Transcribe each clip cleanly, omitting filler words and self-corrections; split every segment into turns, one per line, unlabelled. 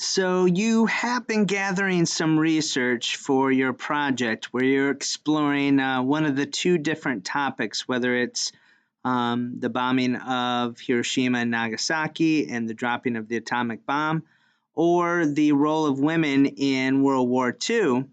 So you have been gathering some research for your project where you're exploring one of the two different topics, whether it's the bombing of Hiroshima and Nagasaki and the dropping of the atomic bomb, or the role of women in World War II.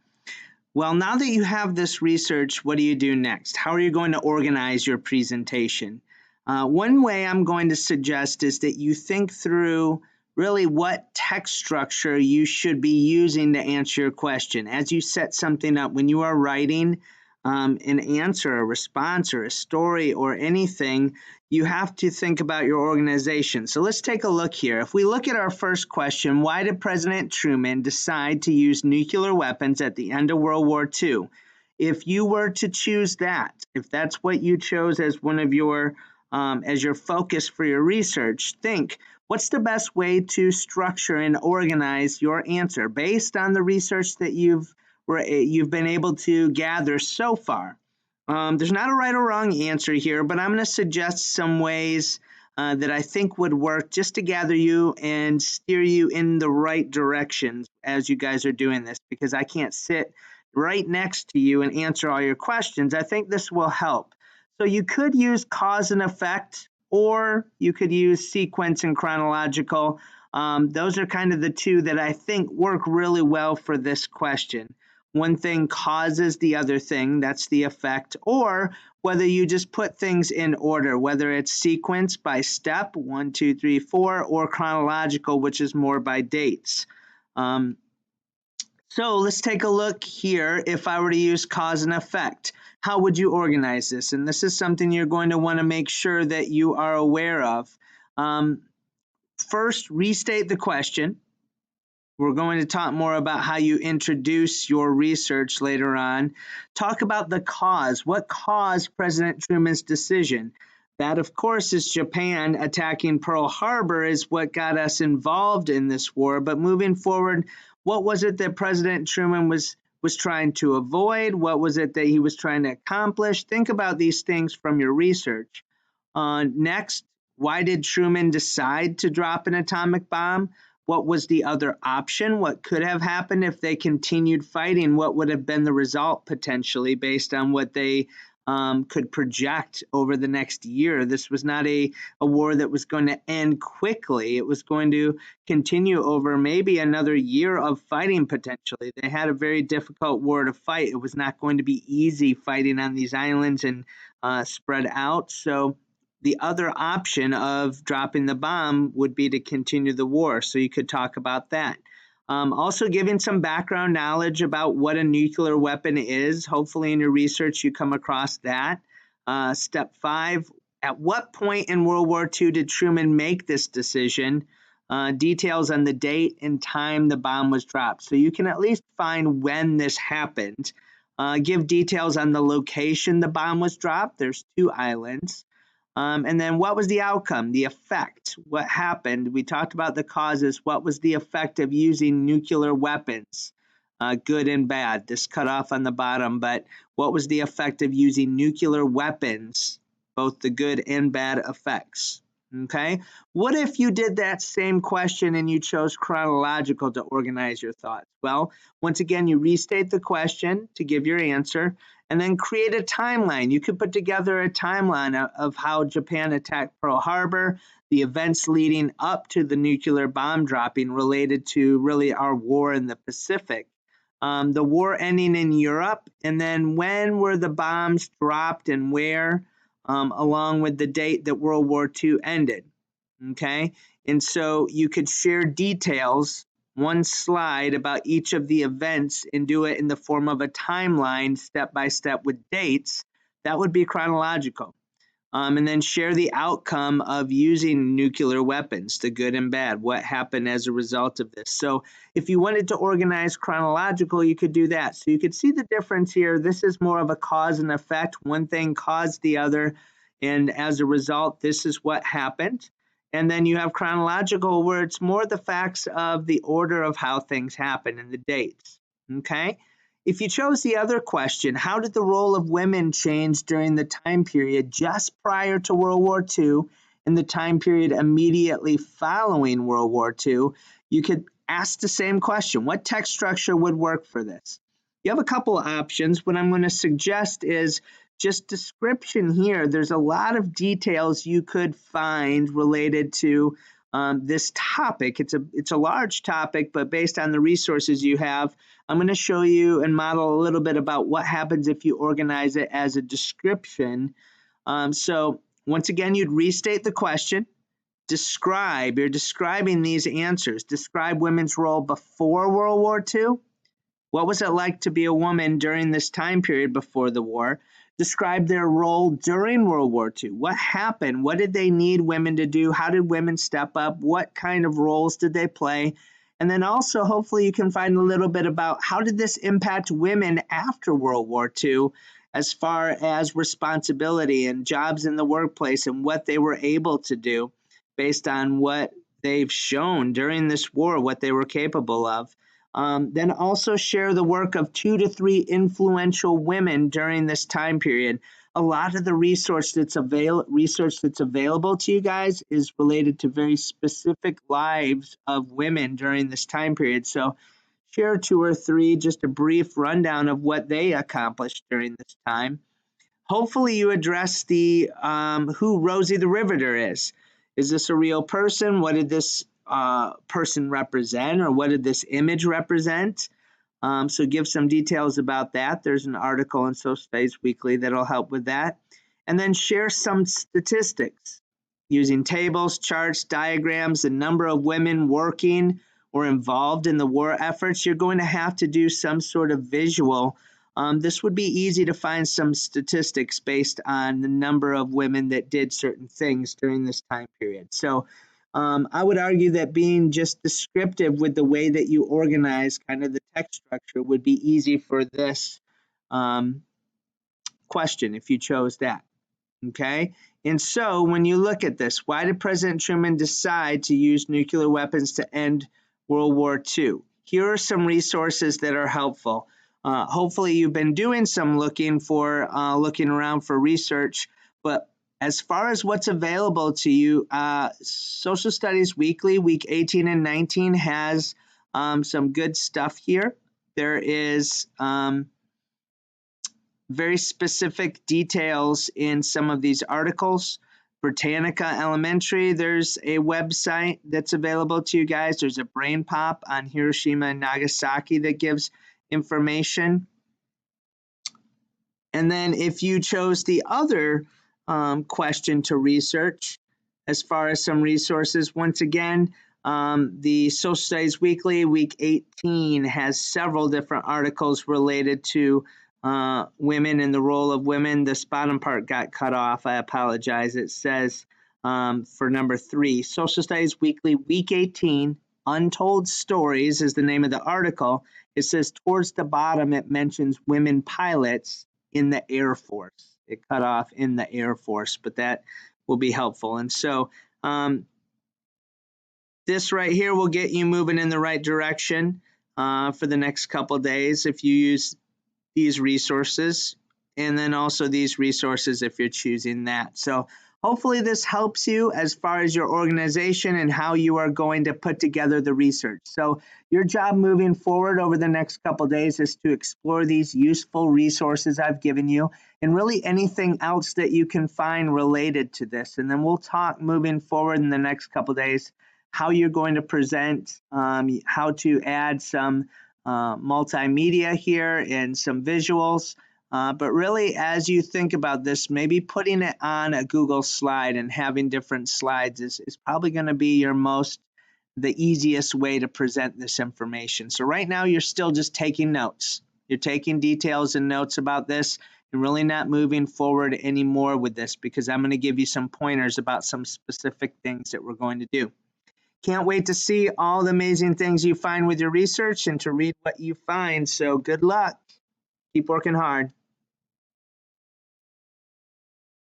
Well, now that you have this research, what do you do next? How are you going to organize your presentation? One way I'm going to suggest is that you think through really what text structure you should be using to answer your question. As you set something up, when you are writing an answer, a response, or a story, or anything, you have to think about your organization. So let's take a look here. If we look at our first question, why did President Truman decide to use nuclear weapons at the end of World War II? If you were to choose that, if that's what you chose as one of your as your focus for your research, think, what's the best way to structure and organize your answer based on the research that you've been able to gather so far? There's not a right or wrong answer here, but I'm going to suggest some ways that I think would work just to gather you and steer you in the right directions as you guys are doing this, because I can't sit right next to you and answer all your questions. I think this will help. So you could use cause and effect, or you could use sequence and chronological. Those are kind of the two that I think work really well for this question. One thing causes the other thing, that's the effect, or whether you just put things in order, whether it's sequence by step, 1, 2, 3, 4, or chronological, which is more by dates. So let's take a look here. If I were to use cause and effect, how would you organize this? And this is something you're going to want to make sure that you are aware of. First, restate the question. We're going to talk more about how you introduce your research later on. Talk about the cause. What caused President Truman's decision? That, of course, is Japan attacking Pearl Harbor is what got us involved in this war. But moving forward, what was it that President Truman was trying to avoid? What was it that he was trying to accomplish? Think about these things from your research. Next, why did Truman decide to drop an atomic bomb? What was the other option? What could have happened if they continued fighting? What would have been the result potentially based on what they could project over the next year? This was not a war that was going to end quickly. It was going to continue over maybe another year of fighting potentially. They had a very difficult war to fight. It was not going to be easy fighting on these islands and spread out. So the other option of dropping the bomb would be to continue the war. So you could talk about that. Also giving some background knowledge about what a nuclear weapon is. Hopefully in your research you come across that. Step 5, at what point in World War II did Truman make this decision? Details on the date and time the bomb was dropped. So you can at least find when this happened. Give details on the location the bomb was dropped. There's 2 islands. And then what was the outcome, the effect? What happened? We talked about the causes. What was the effect of using nuclear weapons? Good and bad. This cut off on the bottom, but what was the effect of using nuclear weapons? Both the good and bad effects. Okay. What if you did that same question and you chose chronological to organize your thoughts? Well, once again, you restate the question to give your answer and then create a timeline. You could put together a timeline of how Japan attacked Pearl Harbor, the events leading up to the nuclear bomb dropping related to really our war in the Pacific, the war ending in Europe, and then when were the bombs dropped and where, along with the date that World War II ended. Okay, and so you could share details, one slide about each of the events, and do it in the form of a timeline, step by step with dates. That would be chronological. And then share the outcome of using nuclear weapons, the good and bad, what happened as a result of this. So if you wanted to organize chronological, you could do that. So you could see the difference here. This is more of a cause and effect. One thing caused the other, and as a result, this is what happened. And then you have chronological, where it's more the facts of the order of how things happen and the dates. Okay? If you chose the other question, how did the role of women change during the time period just prior to World War II and the time period immediately following World War II? You could ask the same question. What text structure would work for this? You have a couple of options. What I'm going to suggest is just description here. There's a lot of details you could find related to this topic. It's a large topic, but based on the resources you have, I'm going to show you and model a little bit about what happens if you organize it as a description. So once again, you'd restate the question. Describe, you're describing these answers. Describe women's role before World War II. What was it like to be a woman during this time period before the war? Describe their role during World War II. What happened? What did they need women to do? How did women step up? What kind of roles did they play? And then also, hopefully, you can find a little bit about how did this impact women after World War II as far as responsibility and jobs in the workplace and what they were able to do based on what they've shown during this war, what they were capable of. Then also share the work of 2 to 3 influential women during this time period. A lot of the research that's available to you guys is related to very specific lives of women during this time period. So share 2 or 3, just a brief rundown of what they accomplished during this time. Hopefully you address the who Rosie the Riveter is. Is this a real person? What did this person represent, or what did this image represent? So give some details about that. There's an article in Social Studies Weekly that'll help with that. And then share some statistics using tables, charts, diagrams, the number of women working or involved in the war efforts. You're going to have to do some sort of visual. This would be easy to find some statistics based on the number of women that did certain things during this time period. So I would argue that being just descriptive with the way that you organize kind of the text structure would be easy for this question if you chose that. Okay, and so when you look at this, why did President Truman decide to use nuclear weapons to end World War II? Here are some resources that are helpful. Hopefully you've been doing some looking around for research, but as far as what's available to you, Social Studies Weekly, week 18 and 19 has some good stuff here. There is very specific details in some of these articles. Britannica Elementary, there's a website that's available to you guys. There's a Brain Pop on Hiroshima and Nagasaki that gives information. And then if you chose the other question to research, as far as some resources, once again, the Social Studies Weekly, week 18, has several different articles related to women and the role of women. This bottom part got cut off. I apologize. It says for number 3, Social Studies Weekly, week 18, Untold Stories is the name of the article. It says towards the bottom, it mentions women pilots in the Air Force. It cut off in the Air Force, but that will be helpful. And so this right here will get you moving in the right direction for the next couple days if you use these resources, and then also these resources if you're choosing that. So hopefully this helps you as far as your organization and how you are going to put together the research. So your job moving forward over the next couple days is to explore these useful resources I've given you and really anything else that you can find related to this. And then we'll talk moving forward in the next couple days how you're going to present, how to add some multimedia here and some visuals. But really, as you think about this, maybe putting it on a Google slide and having different slides is probably going to be the easiest way to present this information. So right now, you're still just taking notes. You're taking details and notes about this and really not moving forward anymore with this because I'm going to give you some pointers about some specific things that we're going to do. Can't wait to see all the amazing things you find with your research and to read what you find. So good luck. Keep working hard.